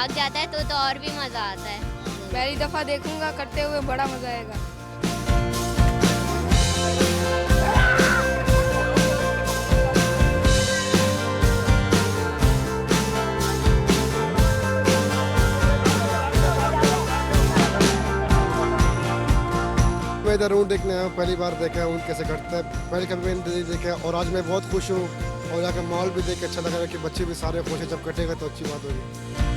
भाग जाता है तो और भी मज़ा आता है। पहली दफ़ा देखूंगा करते हुए, बड़ा मज़ा आएगा। मैं इधर ऊँट देखने आया हूँ, पहली बार देखा है ऊँट कैसे कटता है, पहले कभी मैंने नहीं देखा और आज मैं बहुत खुश हूँ और यहाँ का माहौल भी देख के अच्छा लग रहा है कि बच्चे भी सारे खुश हैं, जब कटेगा तो अच्छी बात होगी।